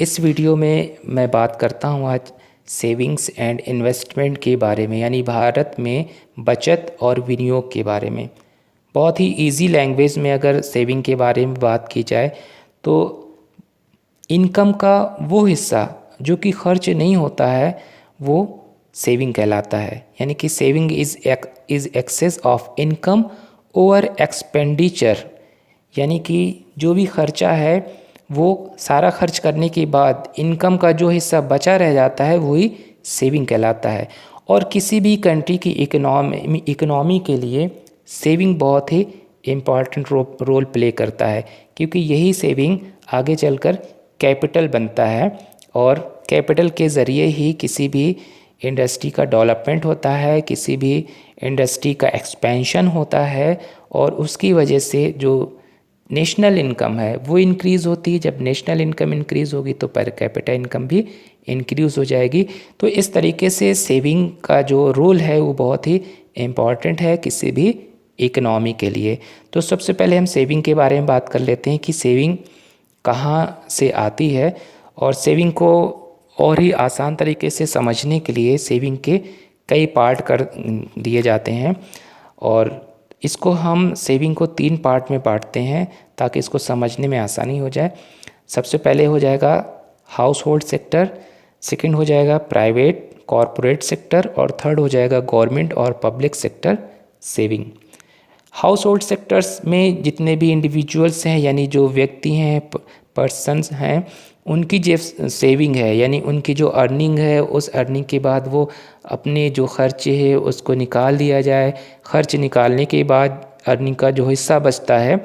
इस वीडियो में मैं बात करता हूँ आज सेविंग्स एंड इन्वेस्टमेंट के बारे में, यानी भारत में बचत और विनियोग के बारे में। बहुत ही इजी लैंग्वेज में अगर सेविंग के बारे में बात की जाए तो इनकम का वो हिस्सा जो कि खर्च नहीं होता है वो सेविंग कहलाता है। यानी कि saving is excess of income over expenditure, यानी कि जो भी खर्चा है वो सारा खर्च करने के बाद इनकम का जो हिस्सा बचा रह जाता है वही सेविंग कहलाता है। और किसी भी कंट्री की इकोनॉमी के लिए सेविंग बहुत ही इम्पॉर्टेंट रोल प्ले करता है, क्योंकि यही सेविंग आगे चलकर कैपिटल बनता है और कैपिटल के ज़रिए ही किसी भी इंडस्ट्री का डेवलपमेंट होता है, किसी भी इंडस्ट्री का एक्सपेंशन होता है और उसकी वजह से जो नेशनल इनकम है वो इंक्रीज़ होती है। जब नेशनल इनकम इंक्रीज़ होगी तो पर कैपिटा इनकम भी इंक्रीज़ हो जाएगी। तो इस तरीके से सेविंग का जो रोल है वो बहुत ही इम्पॉर्टेंट है किसी भी इकनॉमी के लिए। तो सबसे पहले हम सेविंग के बारे में बात कर लेते हैं कि सेविंग कहाँ से आती है। और सेविंग को और ही आसान तरीके से समझने के लिए सेविंग के कई पार्ट कर दिए जाते हैं और इसको हम सेविंग को 3 पार्ट में बांटते हैं ताकि इसको समझने में आसानी हो जाए। सबसे पहले हो जाएगा हाउस होल्ड सेक्टर, सेकंड हो जाएगा प्राइवेट कॉरपोरेट सेक्टर और थर्ड हो जाएगा गवर्नमेंट और public sector saving. House hold sectors में जितने भी इंडिविजुअल्स हैं, यानी जो व्यक्ति हैं, पर्सन्स हैं, उनकी जो सेविंग है यानी उनकी जो अर्निंग है, उस अर्निंग के बाद वो अपने जो खर्चे है उसको निकाल दिया जाए। खर्च निकालने के बाद अर्निंग का जो हिस्सा बचता है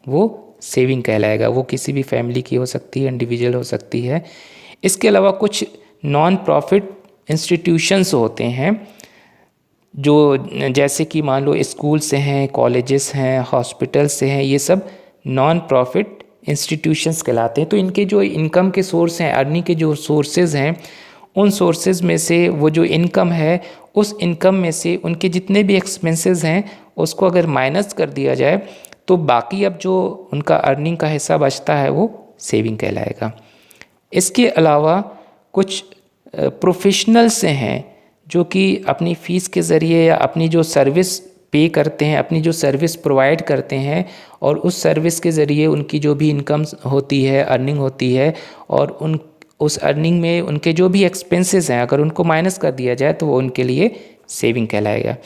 वो सेविंग कहलाएगा। वो किसी भी फैमिली की हो सकती है, इंडिविजुअल हो सकती है। इसके अलावा कुछ नॉन प्रॉफिट इंस्टीट्यूशंस होते हैं जो जैसे कि मान लो स्कूल्स हैं, कॉलेजेस हैं, हॉस्पिटल्स हैं, ये सब नॉन प्रॉफिट इंस्टीट्यूशंस कहलाते हैं। तो इनके जो इनकम के सोर्स हैं, अर्निंग के जो सोर्सेज हैं, उन सोर्सेज में से वो जो इनकम है उस इनकम में से उनके जितने भी एक्सपेंसेस हैं उसको अगर माइनस कर दिया जाए तो बाकी अब जो उनका अर्निंग का हिस्सा बचता है वो सेविंग कहलाएगा। इसके अलावा कुछ प्रोफेशनल्स हैं जो कि अपनी फ़ीस के ज़रिए या अपनी जो सर्विस पे करते हैं, अपनी जो सर्विस प्रोवाइड करते हैं और उस सर्विस के ज़रिए उनकी जो भी इनकम होती है, अर्निंग होती है और उस अर्निंग में उनके जो भी एक्सपेंसेस हैं अगर उनको माइनस कर दिया जाए तो वो उनके लिए सेविंग कहलाएगा।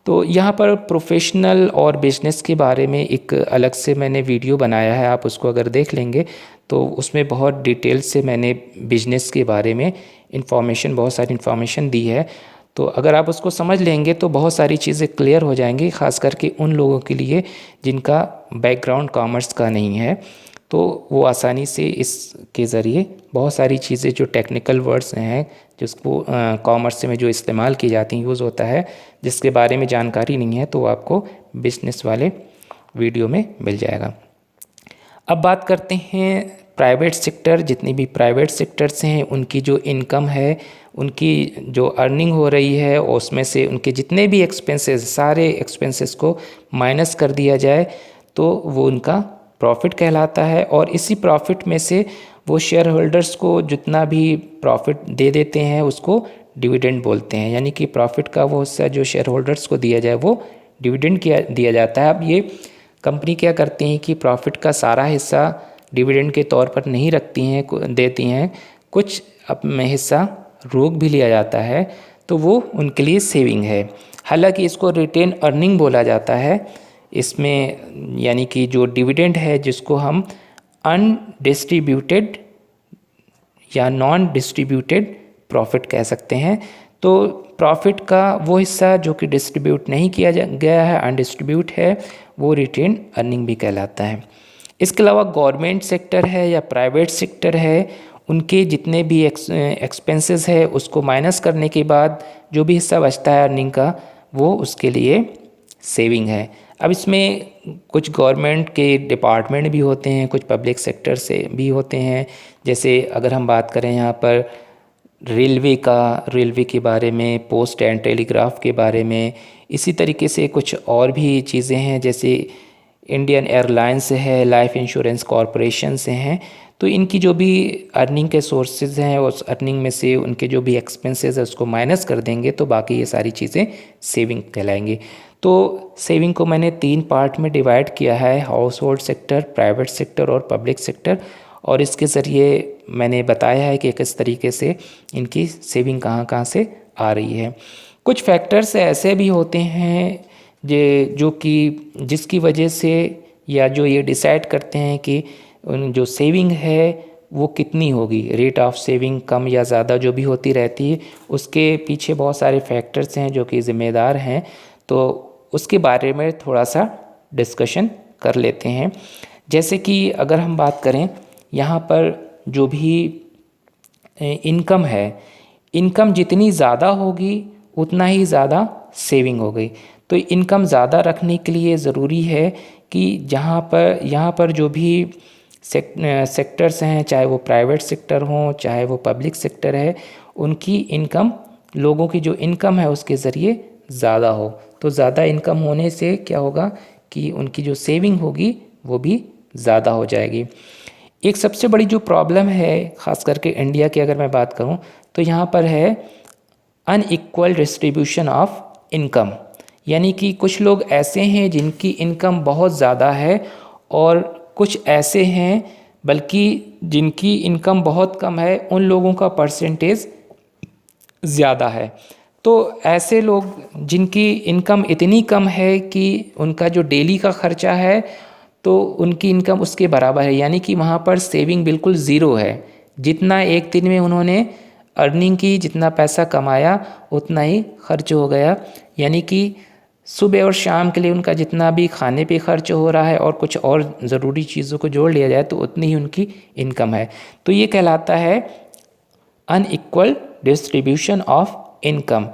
तो यहाँ पर प्रोफेशनल और बिजनेस के बारे में एक अलग से मैंने वीडियो बनाया है, आप उसको अगर देख लेंगे तो उसमें बहुत डिटेल से मैंने बिजनेस के बारे में बहुत सारी इन्फॉर्मेशन दी है। तो अगर आप उसको समझ लेंगे तो बहुत सारी चीज़ें क्लियर हो जाएंगी, ख़ास करके उन लोगों के लिए जिनका बैकग्राउंड कॉमर्स का नहीं है। तो वो आसानी से इसके ज़रिए बहुत सारी चीज़ें जो टेक्निकल वर्ड्स हैं जिसको कॉमर्स में जो इस्तेमाल की जाती हैं, यूज़ होता है, जिसके बारे में जानकारी नहीं है तो आपको बिजनेस वाले वीडियो में मिल जाएगा। अब बात करते हैं प्राइवेट सेक्टर। जितनी भी प्राइवेट सेक्टर्स हैं उनकी जो इनकम है, उनकी जो अर्निंग हो रही है उसमें से उनके जितने भी एक्सपेंसेस, सारे एक्सपेंसेस को माइनस कर दिया जाए तो वो उनका प्रॉफिट कहलाता है। और इसी प्रॉफिट में से वो शेयर होल्डर्स को जितना भी प्रॉफिट दे देते हैं उसको डिविडेंड बोलते हैं। यानी कि प्रॉफिट का वो हिस्सा जो शेयर होल्डर्स को दिया जाए वो डिविडेंड दिया जाता है। अब ये कंपनी क्या करती हैं कि प्रॉफिट का सारा हिस्सा डिविडेंड के तौर पर नहीं देती हैं, कुछ अपने हिस्सा रोक भी लिया जाता है, तो वो उनके लिए सेविंग है। हालांकि इसको रिटेन अर्निंग बोला जाता है इसमें, यानी कि जो डिविडेंड है जिसको हम अनडिस्ट्रीब्यूटेड या नॉन डिस्ट्रीब्यूटेड प्रॉफिट कह सकते हैं। तो प्रॉफिट का वो हिस्सा जो कि डिस्ट्रीब्यूट नहीं किया गया है, अनडिस्ट्रीब्यूट है, वो रिटेन अर्निंग भी कहलाता है। इसके अलावा गवर्नमेंट सेक्टर है या प्राइवेट सेक्टर है, उनके जितने भी एक्सपेंसेस है उसको माइनस करने के बाद जो भी हिस्सा बचता है अर्निंग का वो उसके लिए सेविंग है। अब इसमें कुछ गवर्नमेंट के डिपार्टमेंट भी होते हैं, कुछ पब्लिक सेक्टर से भी होते हैं। जैसे अगर हम बात करें यहाँ पर रेलवे के बारे में, पोस्ट एंड टेलीग्राफ के बारे में, इसी तरीके से कुछ और भी चीज़ें हैं जैसे इंडियन एयरलाइंस है, लाइफ इंश्योरेंस कॉरपोरेशन से हैं। तो इनकी जो भी अर्निंग के सोर्सेज हैं उस अर्निंग में से उनके जो भी एक्सपेंसेस है उसको माइनस कर देंगे तो बाकी ये सारी चीज़ें सेविंग कहलाएंगी। तो सेविंग को मैंने 3 पार्ट में डिवाइड किया है, house hold sector, private sector और पब्लिक सेक्टर, और इसके ज़रिए मैंने बताया है कि किस तरीके से इनकी सेविंग कहाँ कहाँ से आ रही है। कुछ फैक्टर्स ऐसे भी होते हैं जो कि जिसकी वजह से या जो ये डिसाइड करते हैं कि जो सेविंग है वो कितनी होगी, रेट ऑफ सेविंग कम या ज़्यादा जो भी होती रहती है, उसके पीछे बहुत सारे फैक्टर्स हैं जो कि ज़िम्मेदार हैं। तो उसके बारे में थोड़ा सा डिस्कशन कर लेते हैं। जैसे कि अगर हम बात करें यहाँ पर जो भी इनकम है, इनकम जितनी ज़्यादा होगी उतना ही ज़्यादा सेविंग हो गई। तो इनकम ज़्यादा रखने के लिए ज़रूरी है कि यहाँ पर जो भी सेक्टर्स हैं, चाहे वो प्राइवेट सेक्टर हों चाहे वो पब्लिक सेक्टर है, उनकी इनकम, लोगों की जो इनकम है उसके ज़रिए ज़्यादा हो। तो ज़्यादा इनकम होने से क्या होगा कि उनकी जो सेविंग होगी वो भी ज़्यादा हो जाएगी। एक सबसे बड़ी जो प्रॉब्लम है ख़ास करके इंडिया की अगर मैं बात करूं तो यहाँ पर है अनइक्वल डिस्ट्रीब्यूशन ऑफ इनकम। यानी कि कुछ लोग ऐसे हैं जिनकी इनकम बहुत ज़्यादा है और कुछ ऐसे हैं बल्कि जिनकी इनकम बहुत कम है, उन लोगों का परसेंटेज ज़्यादा है। तो ऐसे लोग जिनकी इनकम इतनी कम है कि उनका जो डेली का ख़र्चा है तो उनकी इनकम उसके बराबर है, यानी कि वहाँ पर सेविंग बिल्कुल ज़ीरो है। जितना एक दिन में उन्होंने अर्निंग की, जितना पैसा कमाया उतना ही खर्च हो गया। यानी कि सुबह और शाम के लिए उनका जितना भी खाने पे खर्च हो रहा है और कुछ और ज़रूरी चीज़ों को जोड़ लिया जाए तो उतनी ही उनकी इनकम है। तो ये कहलाता है अनइक्वल डिस्ट्रीब्यूशन ऑफ इनकम।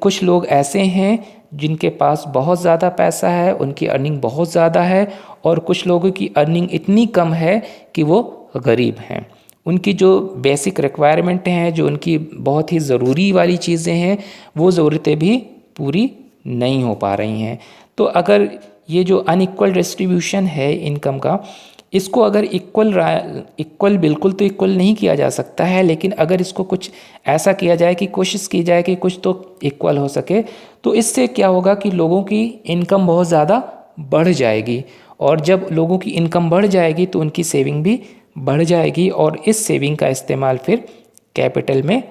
कुछ लोग ऐसे हैं जिनके पास बहुत ज़्यादा पैसा है, उनकी अर्निंग बहुत ज़्यादा है, और कुछ लोगों की अर्निंग इतनी कम है कि वो गरीब हैं। उनकी जो बेसिक रिक्वायरमेंट हैं, जो उनकी बहुत ही ज़रूरी वाली चीज़ें हैं, वो ज़रूरतें भी पूरी नहीं हो पा रही हैं। तो अगर ये जो अनइक्वल डिस्ट्रीब्यूशन है इनकम का, इसको अगर इक्वल बिल्कुल तो इक्वल नहीं किया जा सकता है, लेकिन अगर इसको कुछ ऐसा किया जाए कि कोशिश की जाए कि कुछ तो इक्वल हो सके, तो इससे क्या होगा कि लोगों की इनकम बहुत ज़्यादा बढ़ जाएगी, और जब लोगों की इनकम बढ़ जाएगी तो उनकी सेविंग भी बढ़ जाएगी, और इस सेविंग का इस्तेमाल फिर कैपिटल में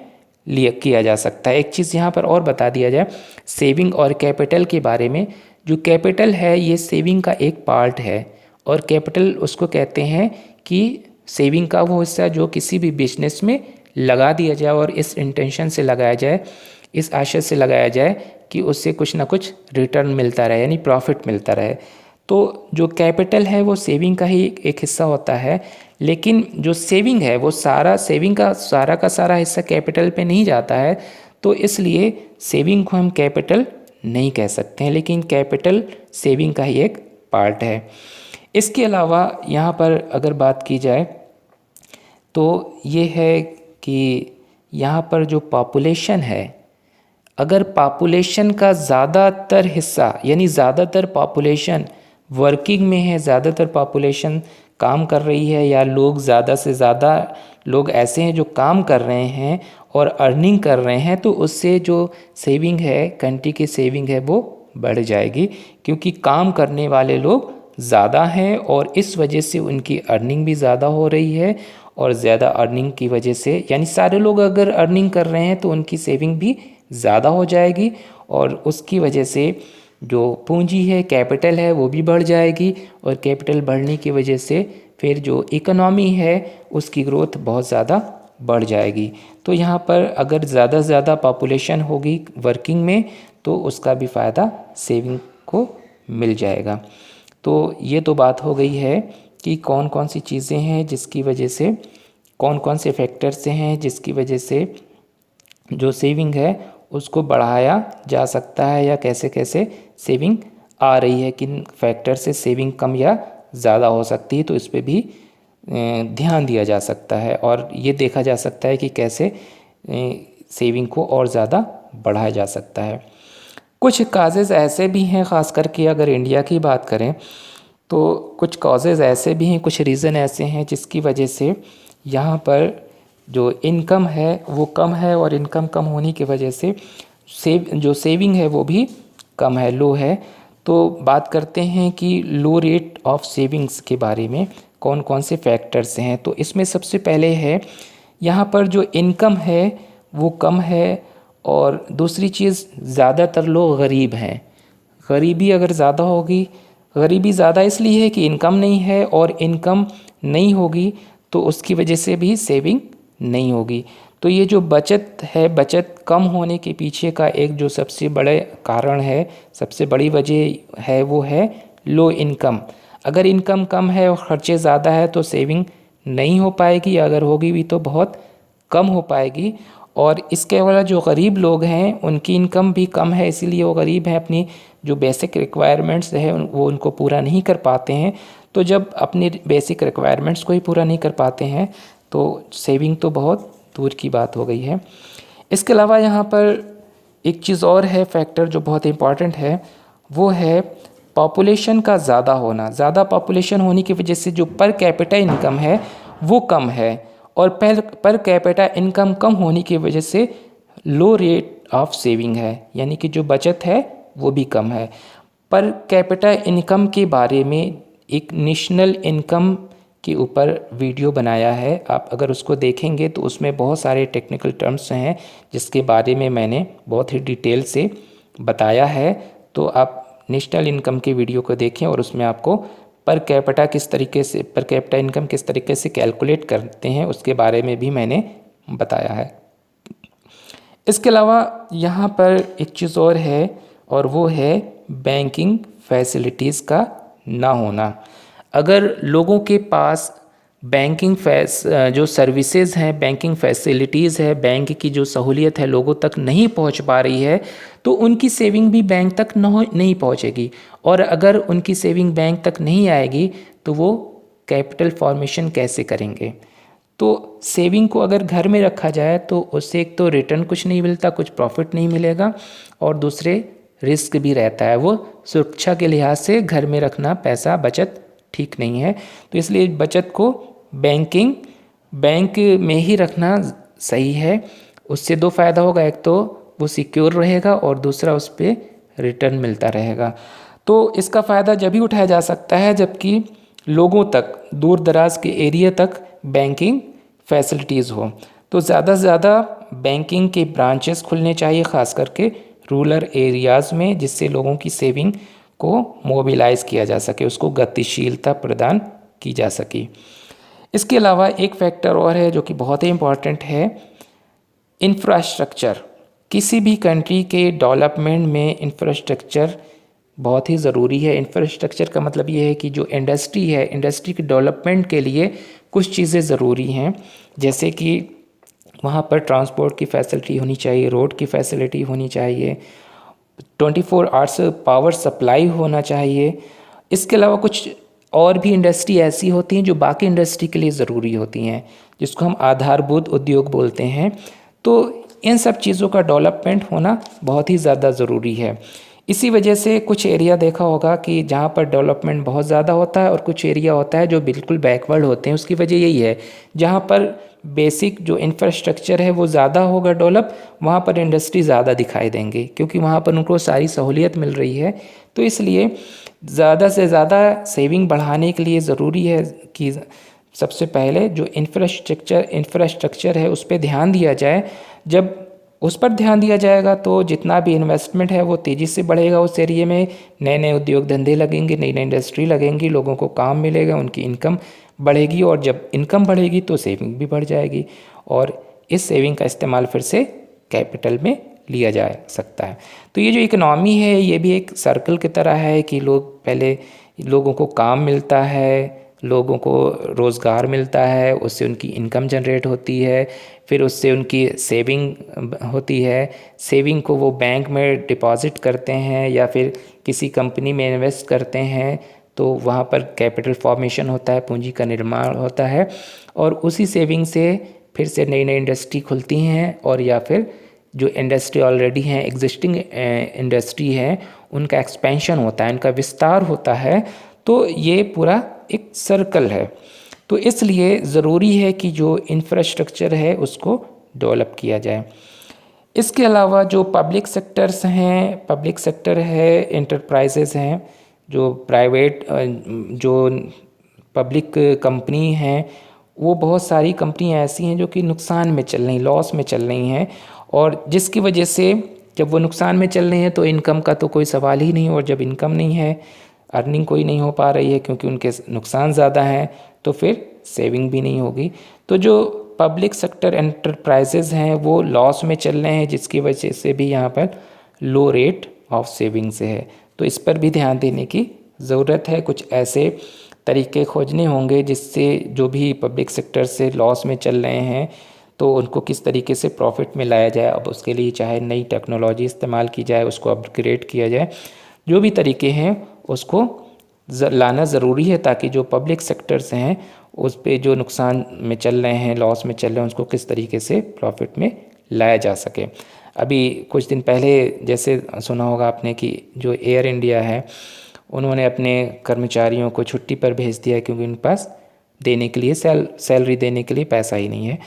किया जा सकता है। एक चीज़ यहाँ पर और बता दिया जाए सेविंग और कैपिटल के बारे में। जो कैपिटल है ये सेविंग का एक पार्ट है, और कैपिटल उसको कहते हैं कि सेविंग का वो हिस्सा जो किसी भी बिजनेस में लगा दिया जाए और इस इंटेंशन से लगाया जाए, इस आशय से लगाया जाए कि उससे कुछ ना कुछ रिटर्न मिलता रहे, यानी प्रॉफिट मिलता रहे। तो जो कैपिटल है वो सेविंग का ही एक हिस्सा होता है, लेकिन जो सेविंग है वो सेविंग का सारा हिस्सा कैपिटल पे नहीं जाता है। तो इसलिए सेविंग को हम कैपिटल नहीं कह सकते हैं, लेकिन कैपिटल सेविंग का ही एक पार्ट है। इसके अलावा यहाँ पर अगर बात की जाए तो ये है कि यहाँ पर जो पॉपुलेशन है, अगर पॉपुलेशन का ज़्यादातर हिस्सा यानी ज़्यादातर पॉपुलेशन वर्किंग में है, ज़्यादातर पॉपुलेशन काम कर रही है, या लोग ज़्यादा से ज़्यादा लोग ऐसे हैं जो काम कर रहे हैं और अर्निंग कर रहे हैं, तो उससे जो सेविंग है, कंट्री की सेविंग है, वो बढ़ जाएगी, क्योंकि काम करने वाले लोग ज़्यादा हैं और इस वजह से उनकी अर्निंग भी ज़्यादा हो रही है। और ज़्यादा अर्निंग की वजह से, यानी सारे लोग अगर अर्निंग कर रहे हैं तो उनकी सेविंग भी ज़्यादा हो जाएगी, और उसकी वजह से जो पूंजी है, कैपिटल है, वो भी बढ़ जाएगी, और कैपिटल बढ़ने की वजह से फिर जो इकोनॉमी है उसकी ग्रोथ बहुत ज़्यादा बढ़ जाएगी। तो यहाँ पर अगर ज़्यादा से ज़्यादा पॉपुलेशन होगी वर्किंग में तो उसका भी फ़ायदा सेविंग को मिल जाएगा। तो ये तो बात हो गई है कि कौन कौन सी चीज़ें हैं जिसकी वजह से, कौन कौन से फैक्टर्स हैं जिसकी वजह से जो सेविंग है उसको बढ़ाया जा सकता है, या कैसे कैसे सेविंग आ रही है, किन फैक्टर से सेविंग कम या ज़्यादा हो सकती है। तो इस पे भी ध्यान दिया जा सकता है, और ये देखा जा सकता है कि कैसे सेविंग को और ज़्यादा बढ़ाया जा सकता है। कुछ काजेज़ ऐसे भी हैं, ख़ास करके अगर इंडिया की बात करें तो कुछ कॉजेज़ ऐसे भी हैं, कुछ रीज़न ऐसे हैं जिसकी वजह से यहाँ पर जो इनकम है वो कम है, और इनकम कम होने की वजह से जो सेविंग है वो भी कम है, लो है। तो बात करते हैं कि लो रेट ऑफ सेविंग्स के बारे में कौन कौन से फैक्टर्स हैं। तो इसमें सबसे पहले है यहाँ पर जो इनकम है वो कम है, और दूसरी चीज़ ज़्यादातर लोग गरीब हैं। गरीबी अगर ज़्यादा होगी, गरीबी ज़्यादा इसलिए है कि इनकम नहीं है, और इनकम नहीं होगी तो उसकी वजह से भी सेविंग नहीं होगी। तो ये जो बचत है, बचत कम होने के पीछे का एक जो सबसे बड़े कारण है, सबसे बड़ी वजह है, वो है लो इनकम। अगर इनकम कम है और ख़र्चे ज़्यादा है तो सेविंग नहीं हो पाएगी, अगर होगी भी तो बहुत कम हो पाएगी। और इसके अलावा जो गरीब लोग हैं उनकी इनकम भी कम है, इसीलिए वो गरीब हैं, अपनी जो बेसिक रिक्वायरमेंट्स है वो उनको पूरा नहीं कर पाते हैं। तो जब अपनी बेसिक रिक्वायरमेंट्स को ही पूरा नहीं कर पाते हैं तो सेविंग तो बहुत दूर की बात हो गई है। इसके अलावा यहाँ पर एक चीज़ और है, फैक्टर जो बहुत इम्पॉर्टेंट है, वो है पॉपुलेशन का ज़्यादा होना। ज़्यादा पॉपुलेशन होने की वजह से जो पर कैपिटा इनकम है वो कम है, और पर कैपिटा इनकम कम होने की वजह से लो रेट ऑफ सेविंग है, यानी कि जो बचत है वो भी कम है। पर कैपिटा इनकम के बारे में एक नेशनल इनकम के ऊपर वीडियो बनाया है, आप अगर उसको देखेंगे तो उसमें बहुत सारे टेक्निकल टर्म्स हैं जिसके बारे में मैंने बहुत ही डिटेल से बताया है। तो आप नेशनल इनकम के वीडियो को देखें, और उसमें आपको पर कैपिटा इनकम किस तरीके से कैलकुलेट करते हैं उसके बारे में भी मैंने बताया है। इसके अलावा यहाँ पर एक चीज़ और है, और वो है बैंकिंग फैसिलिटीज़ का ना होना। अगर लोगों के पास जो सर्विसेज हैं, बैंकिंग फैसिलिटीज़ है, बैंक की जो सहूलियत है लोगों तक नहीं पहुंच पा रही है, तो उनकी सेविंग भी बैंक तक नहीं पहुंचेगी। और अगर उनकी सेविंग बैंक तक नहीं आएगी तो वो कैपिटल फॉर्मेशन कैसे करेंगे। तो सेविंग को अगर घर में रखा जाए तो उससे एक तो रिटर्न कुछ नहीं मिलता, कुछ प्रॉफिट नहीं मिलेगा, और दूसरे रिस्क भी रहता है। वो सुरक्षा के लिहाज से घर में रखना पैसा बचत ठीक नहीं है। तो इसलिए बचत को बैंक में ही रखना सही है। उससे दो फ़ायदा होगा, एक तो वो सिक्योर रहेगा और दूसरा उस पर रिटर्न मिलता रहेगा। तो इसका फ़ायदा जब भी उठाया जा सकता है जबकि लोगों तक, दूर दराज के एरिया तक बैंकिंग फैसिलिटीज़ हो। तो ज़्यादा से ज़्यादा बैंकिंग के ब्रांचेस खुलने चाहिए, ख़ास करके रूरल एरियाज़ में, जिससे लोगों की सेविंग को मोबिलाइज़ किया जा सके, उसको गतिशीलता प्रदान की जा सके। इसके अलावा एक फैक्टर और है जो कि बहुत ही इम्पॉर्टेंट है, इंफ्रास्ट्रक्चर। किसी भी कंट्री के डेवलपमेंट में इंफ्रास्ट्रक्चर बहुत ही ज़रूरी है। इंफ्रास्ट्रक्चर का मतलब ये है कि जो इंडस्ट्री है, इंडस्ट्री के डेवलपमेंट के लिए कुछ चीज़ें ज़रूरी हैं, जैसे कि वहाँ पर ट्रांसपोर्ट की फैसिलिटी होनी चाहिए, रोड की फैसिलिटी होनी चाहिए, 24 आवर्स पावर सप्लाई होना चाहिए। इसके अलावा कुछ और भी इंडस्ट्री ऐसी होती हैं जो बाकी इंडस्ट्री के लिए ज़रूरी होती हैं, जिसको हम आधारभूत उद्योग बोलते हैं। तो इन सब चीज़ों का डेवलपमेंट होना बहुत ही ज़्यादा ज़रूरी है। इसी वजह से कुछ एरिया देखा होगा कि जहाँ पर डेवलपमेंट बहुत ज़्यादा होता है और कुछ एरिया होता है जो बिल्कुल बैकवर्ड होते हैं। उसकी वजह यही है, जहाँ पर बेसिक जो इंफ्रास्ट्रक्चर है वो ज़्यादा होगा डेवलप, वहाँ पर इंडस्ट्री ज़्यादा दिखाई देंगे, क्योंकि वहाँ पर उनको सारी सहूलियत मिल रही है। तो इसलिए ज़्यादा से ज़्यादा सेविंग बढ़ाने के लिए ज़रूरी है कि सबसे पहले जो इंफ्रास्ट्रक्चर है उस पर ध्यान दिया जाए। जब उस पर ध्यान दिया जाएगा तो जितना भी इन्वेस्टमेंट है वो तेज़ी से बढ़ेगा, उस एरिए में नए नए उद्योग धंधे लगेंगे, नई नई इंडस्ट्री लगेंगी, लोगों को काम मिलेगा, उनकी इनकम बढ़ेगी, और जब इनकम बढ़ेगी तो सेविंग भी बढ़ जाएगी, और इस सेविंग का इस्तेमाल फिर से कैपिटल में लिया जा सकता है। तो ये जो इकनॉमी है ये भी एक सर्कल की तरह है कि पहले लोगों को काम मिलता है, लोगों को रोज़गार मिलता है, उससे उनकी इनकम जनरेट होती है, फिर उससे उनकी सेविंग होती है, सेविंग को वो बैंक में डिपॉज़िट करते हैं या फिर किसी कंपनी में इन्वेस्ट करते हैं, तो वहाँ पर कैपिटल फॉर्मेशन होता है, पूंजी का निर्माण होता है, और उसी सेविंग से फिर से नई नई इंडस्ट्री खुलती हैं, और या फिर जो इंडस्ट्री ऑलरेडी हैं, एग्जिस्टिंग इंडस्ट्री है, उनका एक्सपेंशन होता है, उनका विस्तार होता है। तो ये पूरा एक सर्कल है। तो इसलिए ज़रूरी है कि जो इंफ्रास्ट्रक्चर है उसको डेवलप किया जाए। इसके अलावा जो पब्लिक सेक्टर्स हैं, पब्लिक सेक्टर है, एंटरप्राइजेज़ हैं, जो प्राइवेट जो पब्लिक कंपनी हैं, वो बहुत सारी कंपनियां ऐसी हैं जो कि नुकसान में चल रही, लॉस में चल रही हैं, और जिसकी वजह से जब वो नुकसान में चल रही हैं तो इनकम का तो कोई सवाल ही नहीं, और जब इनकम नहीं है, अर्निंग कोई नहीं हो पा रही है क्योंकि उनके नुकसान ज़्यादा हैं, तो फिर सेविंग भी नहीं होगी। तो जो पब्लिक सेक्टर एंटरप्राइजेज़ हैं वो लॉस में चल रहे हैं, जिसकी वजह से भी यहाँ पर लो रेट ऑफ सेविंग्स है। तो इस पर भी ध्यान देने की ज़रूरत है। कुछ ऐसे तरीके खोजने होंगे जिससे जो भी पब्लिक सेक्टर से लॉस में चल रहे हैं तो उनको किस तरीके से प्रॉफिट में लाया जाए। अब उसके लिए चाहे नई टेक्नोलॉजी इस्तेमाल की जाए, उसको अपग्रेड किया जाए, जो भी तरीके हैं उसको लाना ज़रूरी है, ताकि जो पब्लिक सेक्टर्स हैं उस पे जो नुकसान में चल रहे हैं, लॉस में चल रहे हैं, उसको किस तरीके से प्रॉफिट में लाया जा सके। अभी कुछ दिन पहले जैसे सुना होगा आपने कि जो एयर इंडिया है, उन्होंने अपने कर्मचारियों को छुट्टी पर भेज दिया क्योंकि उनके पास देने के लिए सैलरी देने के लिए पैसा ही नहीं है।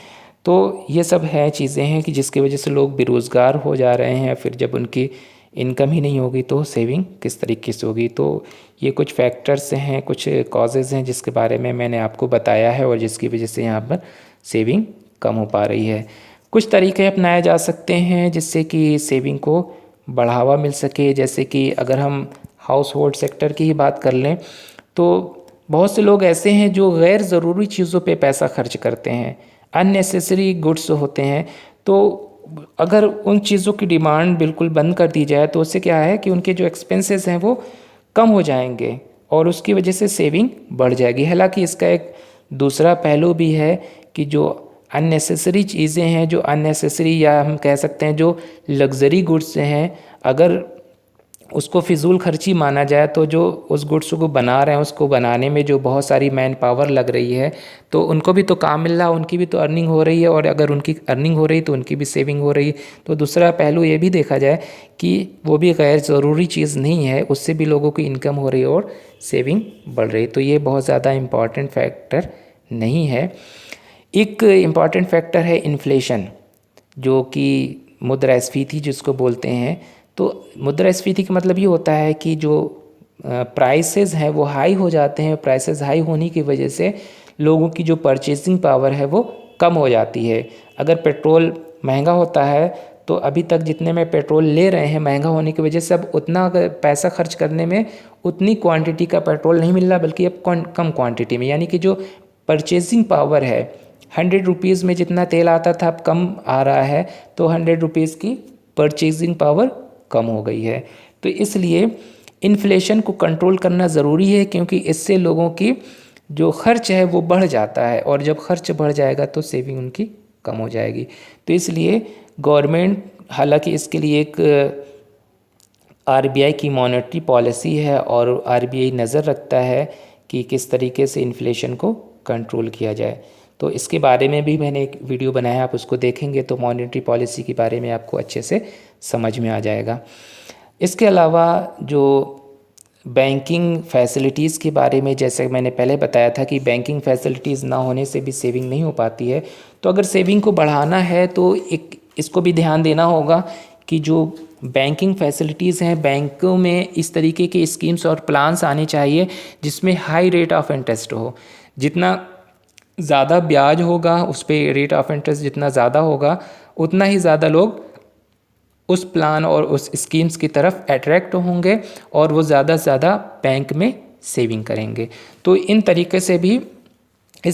तो ये सब है चीज़ें हैं कि जिसकी वजह से लोग बेरोज़गार हो जा रहे हैं। फिर जब उनकी इनकम ही नहीं होगी तो सेविंग किस तरीके से होगी। तो ये कुछ फैक्टर्स हैं, कुछ कॉजेज़ हैं जिसके बारे में मैंने आपको बताया है और जिसकी वजह से यहाँ पर सेविंग कम हो पा रही है। कुछ तरीके अपनाए जा सकते हैं जिससे कि सेविंग को बढ़ावा मिल सके। जैसे कि अगर हम हाउस होल्ड सेक्टर की ही बात कर लें तो बहुत से लोग ऐसे हैं जो गैर ज़रूरी चीज़ों पे पैसा खर्च करते हैं, अननेसेसरी गुड्स होते हैं। तो अगर उन चीज़ों की डिमांड बिल्कुल बंद कर दी जाए तो उससे क्या है कि उनके जो एक्सपेंसेस हैं वो कम हो जाएंगे और उसकी वजह से सेविंग बढ़ जाएगी। हालांकि इसका एक दूसरा पहलू भी है कि जो अननेसेसरी चीज़ें हैं, जो अननेसेसरी या हम कह सकते हैं जो लग्जरी गुड्स हैं, अगर उसको फिजूल खर्ची माना जाए तो जो उस गुड्स को बना रहे हैं उसको बनाने में जो बहुत सारी मैन पावर लग रही है तो उनको भी तो काम मिल रहा है, उनकी भी तो अर्निंग हो रही है, और अगर उनकी अर्निंग हो रही है तो उनकी भी सेविंग हो रही है। तो दूसरा पहलू ये भी देखा जाए कि वो भी गैर ज़रूरी चीज़ नहीं है, उससे भी लोगों की इनकम हो रही है और सेविंग बढ़ रही है। तो ये बहुत ज़्यादा इम्पॉर्टेंट फैक्टर नहीं है। एक इम्पॉर्टेंट फैक्टर है इन्फ्लेशन, जो कि मुद्रास्फीति जिसको बोलते हैं। तो मुद्रास्फीति का मतलब ये होता है कि जो प्राइसेस हैं वो हाई हो जाते हैं। प्राइसेस हाई होने की वजह से लोगों की जो परचेसिंग पावर है वो कम हो जाती है। अगर पेट्रोल महंगा होता है तो अभी तक जितने में पेट्रोल ले रहे हैं, महंगा होने की वजह से अब उतना अगर पैसा खर्च करने में उतनी क्वांटिटी का पेट्रोल नहीं मिल रहा, बल्कि अब कम क्वांटिटी में, यानी कि जो परचेसिंग पावर है 100 रुपीज़ में जितना तेल आता था अब कम आ रहा है, तो 100 रुपीज़ की परचेसिंग पावर कम हो गई है। तो इसलिए इन्फ्लेशन को कंट्रोल करना ज़रूरी है, क्योंकि इससे लोगों की जो खर्च है वो बढ़ जाता है, और जब खर्च बढ़ जाएगा तो सेविंग उनकी कम हो जाएगी। तो इसलिए गवर्नमेंट, हालांकि इसके लिए एक आरबीआई की मॉनेटरी पॉलिसी है और आरबीआई नज़र रखता है कि किस तरीके से इन्फ्लेशन को कंट्रोल किया जाए। तो इसके बारे में भी मैंने एक वीडियो बनाया, आप उसको देखेंगे तो मॉनेटरी पॉलिसी के बारे में आपको अच्छे से समझ में आ जाएगा। इसके अलावा जो बैंकिंग फैसिलिटीज़ के बारे में, जैसे मैंने पहले बताया था कि बैंकिंग फैसिलिटीज़ ना होने से भी सेविंग नहीं हो पाती है। तो अगर सेविंग को बढ़ाना है तो इसको भी ध्यान देना होगा कि जो बैंकिंग फैसिलिटीज़ हैं, बैंकों में इस तरीके के स्कीम्स और प्लान्स आने चाहिए जिसमें हाई रेट ऑफ इंटरेस्ट हो। जितना ज़्यादा ब्याज होगा उस पर रेट ऑफ इंटरेस्ट जितना ज़्यादा होगा, उतना ही ज़्यादा लोग उस प्लान और उस स्कीम्स की तरफ अट्रैक्ट होंगे और वो ज़्यादा से ज़्यादा बैंक में सेविंग करेंगे। तो इस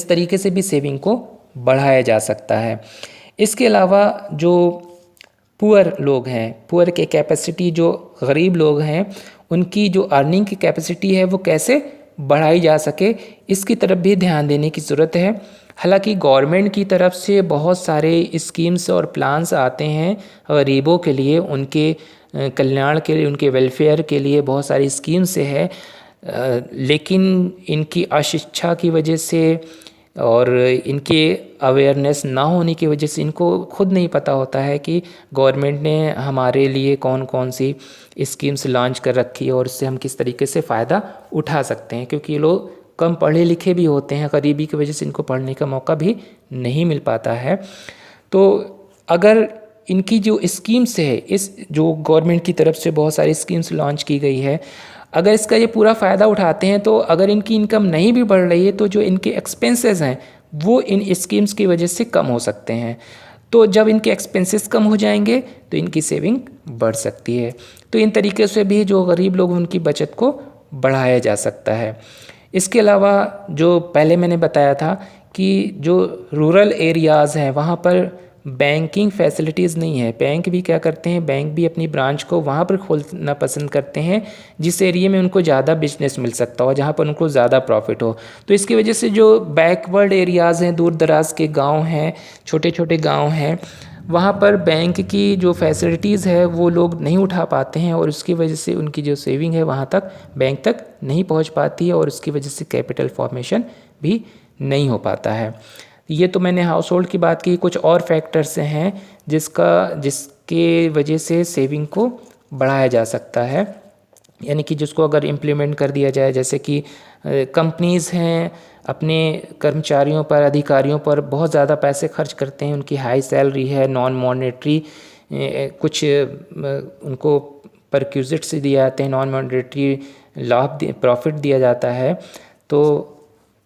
तरीके से भी सेविंग को बढ़ाया जा सकता है। इसके अलावा जो पुअर लोग हैं, पुअर के कैपेसिटी, जो गरीब लोग हैं, उनकी जो अर्निंग की कैपेसिटी है वो कैसे बढ़ाई जा सके, इसकी तरफ भी ध्यान देने की ज़रूरत है। हालांकि गवर्नमेंट की तरफ से बहुत सारे स्कीम्स और प्लान्स आते हैं गरीबों के लिए, उनके कल्याण के लिए, उनके वेलफेयर के लिए बहुत सारी स्कीम्स है, लेकिन इनकी अशिक्षा की वजह से और इनके अवेयरनेस ना होने की वजह से इनको खुद नहीं पता होता है कि गवर्नमेंट ने हमारे लिए कौन कौन सी स्कीम्स लॉन्च कर रखी है और इससे हम किस तरीके से फ़ायदा उठा सकते हैं, क्योंकि ये लोग कम पढ़े लिखे भी होते हैं, गरीबी की वजह से इनको पढ़ने का मौका भी नहीं मिल पाता है। तो अगर इनकी जो स्कीम्स है, इस जो गवर्नमेंट की तरफ से बहुत सारी स्कीम्स लॉन्च की गई है, अगर इसका ये पूरा फ़ायदा उठाते हैं तो अगर इनकी इनकम नहीं भी बढ़ रही है तो जो इनके एक्सपेंसेस हैं वो इन स्कीम्स की वजह से कम हो सकते हैं। तो जब इनके एक्सपेंसेस कम हो जाएंगे तो इनकी सेविंग बढ़ सकती है। तो इन तरीके से भी जो गरीब लोग उनकी बचत को बढ़ाया जा सकता है। इसके अलावा जो पहले मैंने बताया था कि जो रूरल एरियाज़ हैं वहाँ पर बैंकिंग फैसिलिटीज़ नहीं है। बैंक भी क्या करते हैं, बैंक भी अपनी ब्रांच को वहाँ पर खोलना पसंद करते हैं जिस एरिया में उनको ज़्यादा बिजनेस मिल सकता हो, जहाँ पर उनको ज़्यादा प्रॉफिट हो। तो इसकी वजह से जो बैकवर्ड एरियाज़ हैं, दूर दराज के गांव हैं, छोटे छोटे गांव हैं, वहाँ पर बैंक की जो फैसिलिटीज़ है वो लोग नहीं उठा पाते हैं और उसकी वजह से उनकी जो सेविंग है वहाँ तक बैंक तक नहीं पहुँच पाती है और उसकी वजह से कैपिटल फॉर्मेशन भी नहीं हो पाता है। ये तो मैंने हाउस होल्ड की बात की। कुछ और फैक्टर्स हैं जिसके वजह से सेविंग को बढ़ाया जा सकता है, यानी कि जिसको अगर इम्प्लीमेंट कर दिया जाए, जैसे कि कंपनीज़ हैं अपने कर्मचारियों पर, अधिकारियों पर बहुत ज़्यादा पैसे खर्च करते हैं, उनकी हाई सैलरी है, नॉन मॉनेटरी कुछ उनको परक्यूजिट्स दिए जाते हैं, नॉन मॉनेटरी लाभ प्रॉफिट दिया जाता है। तो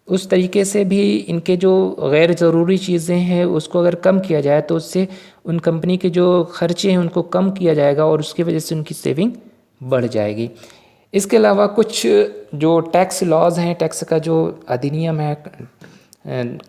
उस तरीके से भी इनके जो गैर ज़रूरी चीज़ें हैं उसको अगर कम किया जाए तो उससे उन कंपनी के जो खर्चे हैं उनको कम किया जाएगा और उसकी वजह से उनकी सेविंग बढ़ जाएगी। इसके अलावा कुछ जो टैक्स लॉज हैं, टैक्स का जो अधिनियम है,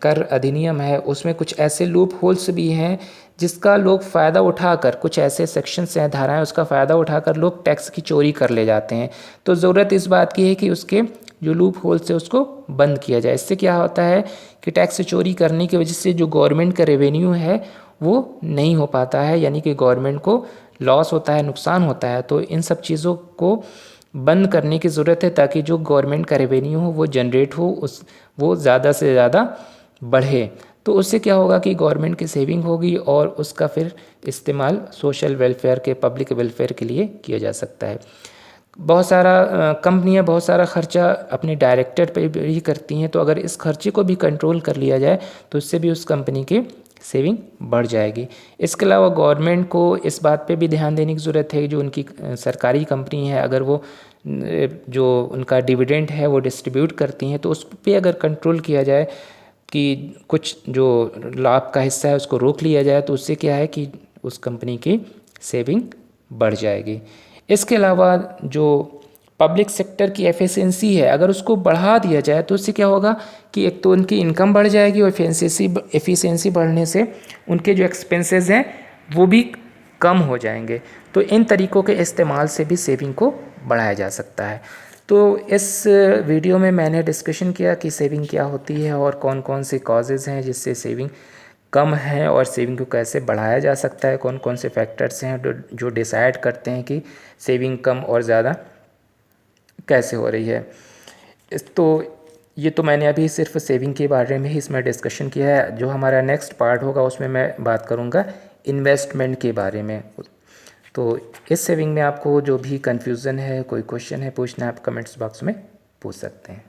कर अधिनियम है, उसमें कुछ ऐसे लूप होल्स भी हैं जिसका लोग फ़ायदा उठाकर, कुछ ऐसे सेक्शंस हैं, धाराएं, उसका फ़ायदा उठाकर लोग टैक्स की चोरी कर ले जाते हैं। तो ज़रूरत इस बात की है कि उसके जो लूप होल्स है उसको बंद किया जाए। इससे क्या होता है कि टैक्स चोरी करने की वजह से जो गवर्नमेंट का रेवेन्यू है वो नहीं हो पाता है, यानी कि गवर्नमेंट को लॉस होता है, नुकसान होता है। तो इन सब चीज़ों को बंद करने की ज़रूरत है ताकि जो गवर्नमेंट का रेवेन्यू हो वो जनरेट हो, वो ज़्यादा से ज़्यादा बढ़े। तो उससे क्या होगा कि गवर्नमेंट की सेविंग होगी और उसका फिर इस्तेमाल सोशल वेलफेयर के, पब्लिक वेलफेयर के लिए किया जा सकता है। बहुत सारा कंपनियां बहुत सारा खर्चा अपने डायरेक्टर पे भी करती हैं, तो अगर इस खर्चे को भी कंट्रोल कर लिया जाए तो इससे भी उस कंपनी की सेविंग बढ़ जाएगी। इसके अलावा गवर्नमेंट को इस बात पे भी ध्यान देने की ज़रूरत है कि जो उनकी सरकारी कंपनी है, अगर वो जो उनका डिविडेंड है वो डिस्ट्रीब्यूट करती हैं तो उस पर अगर कंट्रोल किया जाए कि कुछ जो लाभ का हिस्सा है उसको रोक लिया जाए, तो उससे क्या है कि उस कंपनी की सेविंग बढ़ जाएगी। इसके अलावा जो पब्लिक सेक्टर की एफिशिएंसी है, अगर उसको बढ़ा दिया जाए तो उससे क्या होगा कि एक तो उनकी इनकम बढ़ जाएगी और एफिशिएंसी बढ़ने से उनके जो एक्सपेंसेस हैं वो भी कम हो जाएंगे। तो इन तरीक़ों के इस्तेमाल से भी सेविंग को बढ़ाया जा सकता है। तो इस वीडियो में मैंने डिस्कशन किया कि सेविंग क्या होती है और कौन कौन से कॉजेज़ हैं जिससे सेविंग कम है और सेविंग को कैसे बढ़ाया जा सकता है, कौन कौन से फैक्टर्स हैं जो डिसाइड करते हैं कि सेविंग कम और ज़्यादा कैसे हो रही है। ये तो मैंने अभी सिर्फ सेविंग के बारे में ही इसमें डिस्कशन किया है। जो हमारा नेक्स्ट पार्ट होगा उसमें मैं बात करूँगा इन्वेस्टमेंट के बारे में। तो इस सेविंग में आपको जो भी कन्फ्यूज़न है, कोई क्वेश्चन है पूछना है, आप कमेंट्स बॉक्स में पूछ सकते हैं।